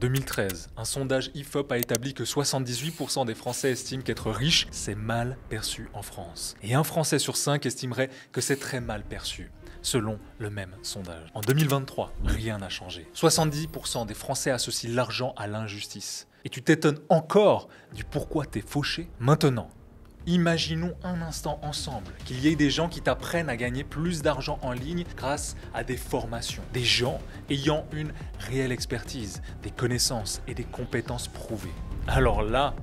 2013, un sondage IFOP a établi que 78% des Français estiment qu'être riche, c'est mal perçu en France. Et un Français sur 5 estimerait que c'est très mal perçu, selon le même sondage. En 2023, rien n'a changé. 70% des Français associent l'argent à l'injustice. Et tu t'étonnes encore du pourquoi t'es fauché? Maintenant, imaginons un instant ensemble qu'il y ait des gens qui t'apprennent à gagner plus d'argent en ligne grâce à des formations. Des gens ayant une réelle expertise, des connaissances et des compétences prouvées. Alors là,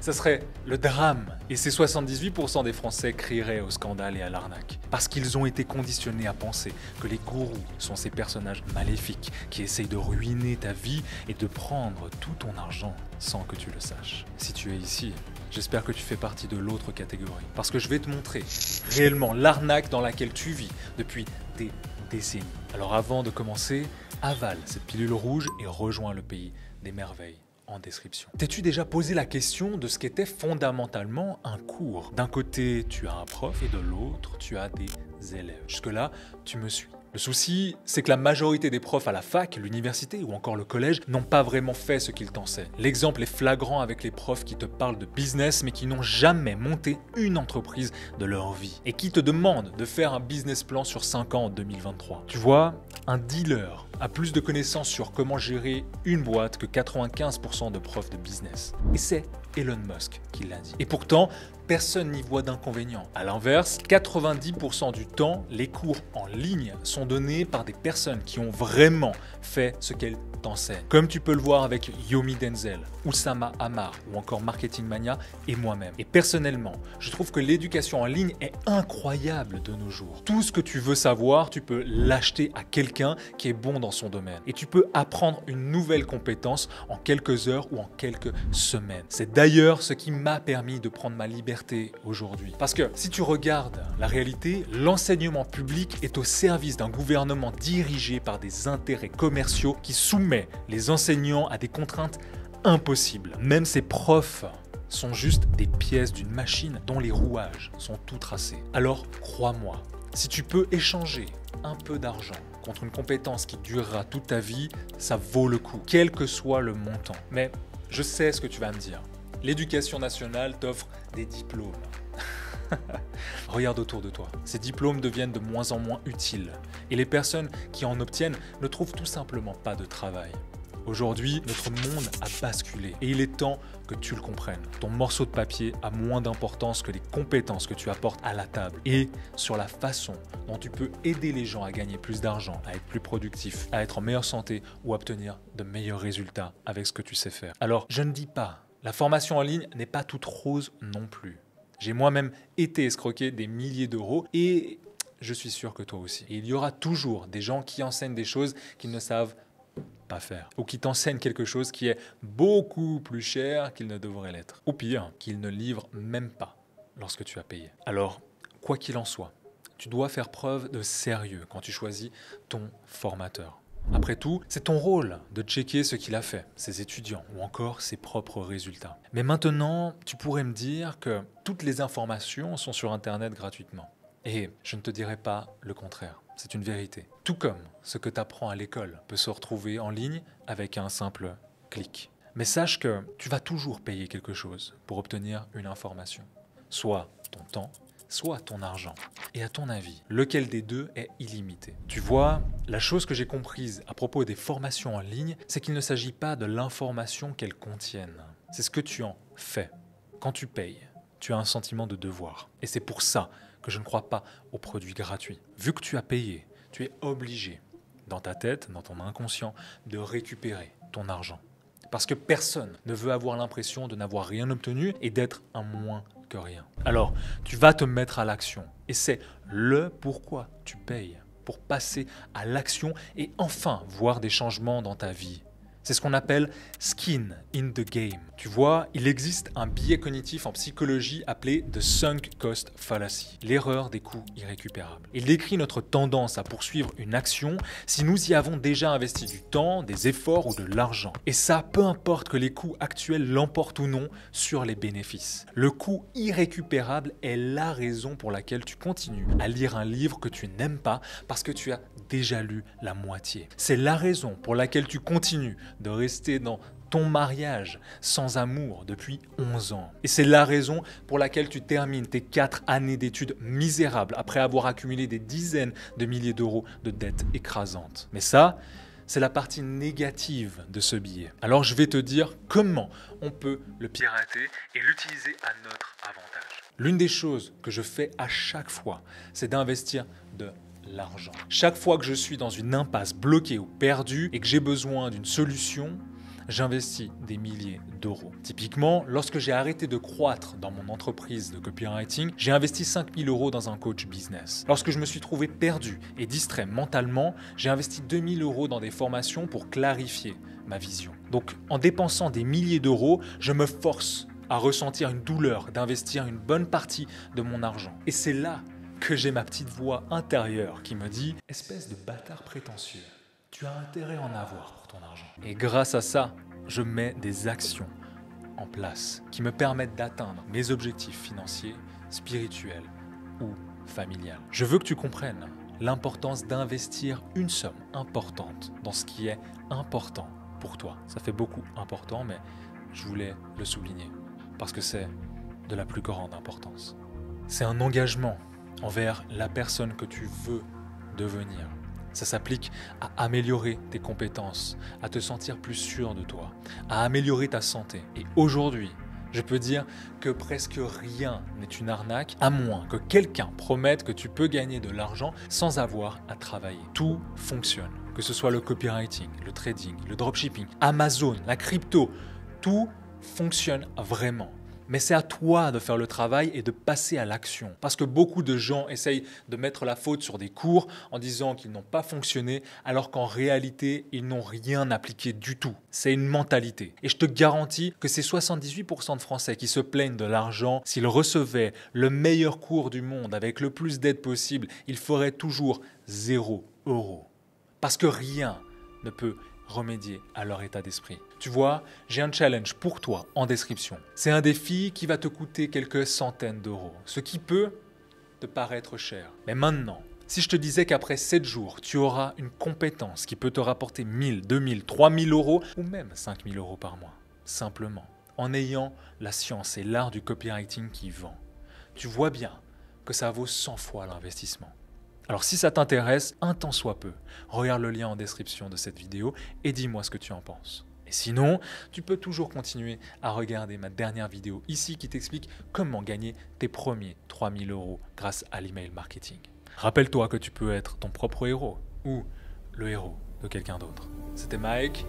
ça serait le drame. Et ces 78% des Français crieraient au scandale et à l'arnaque. Parce qu'ils ont été conditionnés à penser que les gourous sont ces personnages maléfiques qui essayent de ruiner ta vie et de prendre tout ton argent sans que tu le saches. Si tu es ici, j'espère que tu fais partie de l'autre catégorie. Parce que je vais te montrer réellement l'arnaque dans laquelle tu vis depuis des décennies. Alors avant de commencer, avale cette pilule rouge et rejoins le pays des merveilles. En description. T'es-tu déjà posé la question de ce qu'était fondamentalement un cours? D'un côté, tu as un prof et de l'autre, tu as des élèves. Jusque-là, tu me suis. Le souci, c'est que la majorité des profs à la fac, l'université ou encore le collège n'ont pas vraiment fait ce qu'ils t'enseignent. L'exemple est flagrant avec les profs qui te parlent de business mais qui n'ont jamais monté une entreprise de leur vie et qui te demandent de faire un business plan sur 5 ans en 2023. Tu vois, un dealer a plus de connaissances sur comment gérer une boîte que 95% de profs de business. Et c'est Elon Musk qui l'a dit. Et pourtant, personne n'y voit d'inconvénient. À l'inverse, 90% du temps, les cours en ligne sont donnés par des personnes qui ont vraiment fait ce qu'elles t'enseignent. Comme tu peux le voir avec Yomi Denzel, Oussama Ammar ou encore Marketing Mania et moi-même. Et personnellement, je trouve que l'éducation en ligne est incroyable de nos jours. Tout ce que tu veux savoir, tu peux l'acheter à quelqu'un qui est bon dans son domaine. Et tu peux apprendre une nouvelle compétence en quelques heures ou en quelques semaines. C'est d'ailleurs ce qui m'a permis de prendre ma liberté aujourd'hui. Parce que si tu regardes la réalité, l'enseignement public est au service d'un gouvernement dirigé par des intérêts commerciaux qui soumet les enseignants à des contraintes impossibles. Même ces profs sont juste des pièces d'une machine dont les rouages sont tout tracés. Alors crois-moi, si tu peux échanger un peu d'argent contre une compétence qui durera toute ta vie, ça vaut le coup, quel que soit le montant. Mais je sais ce que tu vas me dire. L'éducation nationale t'offre des diplômes. Regarde autour de toi. Ces diplômes deviennent de moins en moins utiles. Et les personnes qui en obtiennent ne trouvent tout simplement pas de travail. Aujourd'hui, notre monde a basculé et il est temps que tu le comprennes. Ton morceau de papier a moins d'importance que les compétences que tu apportes à la table et sur la façon dont tu peux aider les gens à gagner plus d'argent, à être plus productifs, à être en meilleure santé ou à obtenir de meilleurs résultats avec ce que tu sais faire. Alors, je ne dis pas, la formation en ligne n'est pas toute rose non plus. J'ai moi-même été escroqué des milliers d'euros et je suis sûr que toi aussi. Et il y aura toujours des gens qui enseignent des choses qu'ils ne savent pas faire. Ou qui t'enseignent quelque chose qui est beaucoup plus cher qu'il ne devrait l'être. Ou pire, qu'ils ne livrent même pas lorsque tu as payé. Alors, quoi qu'il en soit, tu dois faire preuve de sérieux quand tu choisis ton formateur. Après tout, c'est ton rôle de checker ce qu'il a fait, ses étudiants ou encore ses propres résultats. Mais maintenant, tu pourrais me dire que toutes les informations sont sur Internet gratuitement. Et je ne te dirai pas le contraire, c'est une vérité. Tout comme ce que tu apprends à l'école peut se retrouver en ligne avec un simple clic. Mais sache que tu vas toujours payer quelque chose pour obtenir une information. Soit ton temps, soit ton argent. Et à ton avis, lequel des deux est illimité? Tu vois, la chose que j'ai comprise à propos des formations en ligne, c'est qu'il ne s'agit pas de l'information qu'elles contiennent. C'est ce que tu en fais. Quand tu payes, tu as un sentiment de devoir. Et c'est pour ça que je ne crois pas aux produits gratuits. Vu que tu as payé, tu es obligé, dans ta tête, dans ton inconscient, de récupérer ton argent. Parce que personne ne veut avoir l'impression de n'avoir rien obtenu et d'être un moins que rien. Alors, tu vas te mettre à l'action. Et c'est le pourquoi tu payes. Pour passer à l'action et enfin voir des changements dans ta vie. C'est ce qu'on appelle skin in the game. Tu vois, il existe un biais cognitif en psychologie appelé the sunk cost fallacy, l'erreur des coûts irrécupérables. Il décrit notre tendance à poursuivre une action si nous y avons déjà investi du temps, des efforts ou de l'argent. Et ça, peu importe que les coûts actuels l'emportent ou non sur les bénéfices. Le coût irrécupérable est la raison pour laquelle tu continues à lire un livre que tu n'aimes pas parce que tu as déjà lu la moitié. C'est la raison pour laquelle tu continues de rester dans ton mariage sans amour depuis 11 ans. Et c'est la raison pour laquelle tu termines tes 4 années d'études misérables après avoir accumulé des dizaines de milliers d'euros de dettes écrasantes. Mais ça, c'est la partie négative de ce billet. Alors je vais te dire comment on peut le pirater et l'utiliser à notre avantage. L'une des choses que je fais à chaque fois, c'est d'investir de l'argent. Chaque fois que je suis dans une impasse bloquée ou perdue et que j'ai besoin d'une solution, j'investis des milliers d'euros. Typiquement, lorsque j'ai arrêté de croître dans mon entreprise de copywriting, j'ai investi 5 000 euros dans un coach business. Lorsque je me suis trouvé perdu et distrait mentalement, j'ai investi 2 000 euros dans des formations pour clarifier ma vision. Donc, en dépensant des milliers d'euros, je me force à ressentir une douleur d'investir une bonne partie de mon argent. Et c'est là que j'ai ma petite voix intérieure qui me dit « Espèce de bâtard prétentieux, tu as intérêt à en avoir pour ton argent. » Et grâce à ça, je mets des actions en place qui me permettent d'atteindre mes objectifs financiers, spirituels ou familiales. Je veux que tu comprennes l'importance d'investir une somme importante dans ce qui est important pour toi. Ça fait beaucoup important, mais je voulais le souligner parce que c'est de la plus grande importance. C'est un engagement envers la personne que tu veux devenir. Ça s'applique à améliorer tes compétences, à te sentir plus sûr de toi, à améliorer ta santé. Et aujourd'hui, je peux dire que presque rien n'est une arnaque, à moins que quelqu'un promette que tu peux gagner de l'argent sans avoir à travailler. Tout fonctionne, que ce soit le copywriting, le trading, le dropshipping, Amazon, la crypto, tout fonctionne vraiment. Mais c'est à toi de faire le travail et de passer à l'action. Parce que beaucoup de gens essayent de mettre la faute sur des cours en disant qu'ils n'ont pas fonctionné, alors qu'en réalité, ils n'ont rien appliqué du tout. C'est une mentalité. Et je te garantis que ces 78% de Français qui se plaignent de l'argent, s'ils recevaient le meilleur cours du monde avec le plus d'aide possible, ils feraient toujours 0 €. Parce que rien ne peut remédier à leur état d'esprit. Tu vois, j'ai un challenge pour toi en description. C'est un défi qui va te coûter quelques centaines d'euros, ce qui peut te paraître cher. Mais maintenant, si je te disais qu'après 7 jours, tu auras une compétence qui peut te rapporter 1000, 2000, 3000 euros ou même 5000 euros par mois, simplement en ayant la science et l'art du copywriting qui vend, tu vois bien que ça vaut 100 fois l'investissement. Alors si ça t'intéresse, un tant soit peu, regarde le lien en description de cette vidéo et dis-moi ce que tu en penses. Et sinon, tu peux toujours continuer à regarder ma dernière vidéo ici qui t'explique comment gagner tes premiers 3000 euros grâce à l'email marketing. Rappelle-toi que tu peux être ton propre héros ou le héros de quelqu'un d'autre. C'était Mike,